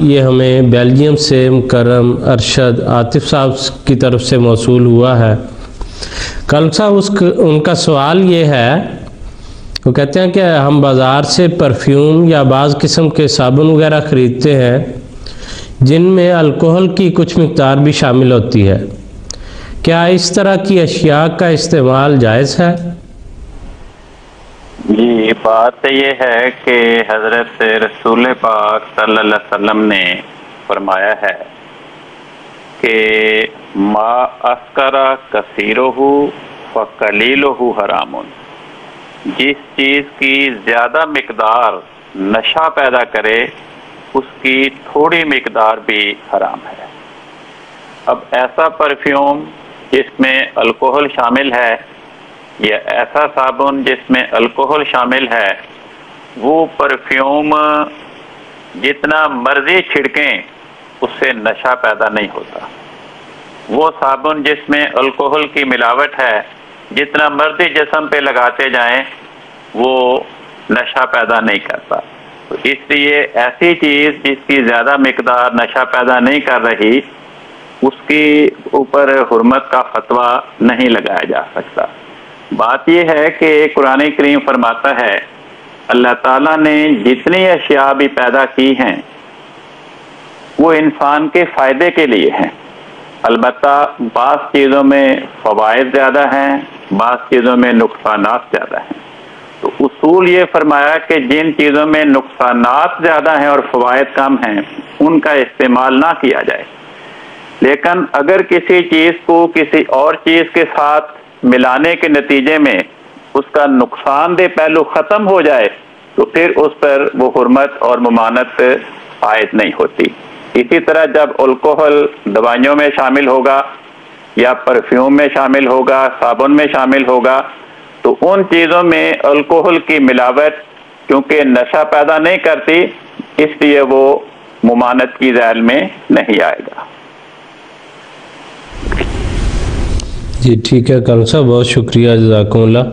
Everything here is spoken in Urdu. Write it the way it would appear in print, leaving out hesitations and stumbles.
یہ ہمیں بیلجیم سے مکرم ارشد عاطف صاحب کی طرف سے موصول ہوا ہے۔ کلم صاحب ان کا سوال یہ ہے، وہ کہتے ہیں کہ ہم بازار سے پرفیوم یا بعض قسم کے صابن وغیرہ خریدتے ہیں جن میں الکوہل کی کچھ مقدار بھی شامل ہوتی ہے، کیا اس طرح کی اشیاء کا استعمال جائز ہے؟ جی، بات یہ ہے کہ حضرت رسول پاک صلی اللہ علیہ وسلم نے فرمایا ہے کہ ما اسکر کثیرہ فقلیلہ حرام، جس چیز کی زیادہ مقدار نشہ پیدا کرے اس کی تھوڑی مقدار بھی حرام ہے۔ اب ایسا پرفیوم جس میں الکوہل شامل ہے یا ایسا صابن جس میں الکوہل شامل ہے، وہ پرفیوم جتنا مرضی چھڑکیں اس سے نشہ پیدا نہیں ہوتا۔ وہ صابن جس میں الکوہل کی ملاوٹ ہے، جتنا مرضی جسم پہ لگاتے جائیں وہ نشہ پیدا نہیں کرتا۔ تو اس لیے ایسی چیز جس کی زیادہ مقدار نشہ پیدا نہیں کر رہی، اس کی اوپر حرمت کا فتویٰ نہیں لگایا جا سکتا۔ بات یہ ہے کہ قرآن کریم فرماتا ہے اللہ تعالیٰ نے جتنی اشیاء بھی پیدا کی ہیں وہ انسان کے فائدے کے لیے ہیں، البتہ بعض چیزوں میں فوائد زیادہ ہیں، بعض چیزوں میں نقصانات زیادہ ہیں۔ تو اصول یہ فرمایا کہ جن چیزوں میں نقصانات زیادہ ہیں اور فوائد کم ہیں ان کا استعمال نہ کیا جائے، لیکن اگر کسی چیز کو کسی اور چیز کے ساتھ ملانے کے نتیجے میں اس کا نقصان دہ پہلو ختم ہو جائے تو پھر اس پر وہ حرمت اور ممانعت عائد نہیں ہوتی۔ اسی طرح جب الکوہل دوائیوں میں شامل ہوگا یا پرفیوم میں شامل ہوگا، صابن میں شامل ہوگا، تو ان چیزوں میں الکوہل کی ملاوٹ کیونکہ نشہ پیدا نہیں کرتی، اس لیے وہ ممانعت کی ذیل میں نہیں آئے گا۔ جی ٹھیک ہے کلم صاحب، بہت شکریہ، جزاکم اللہ۔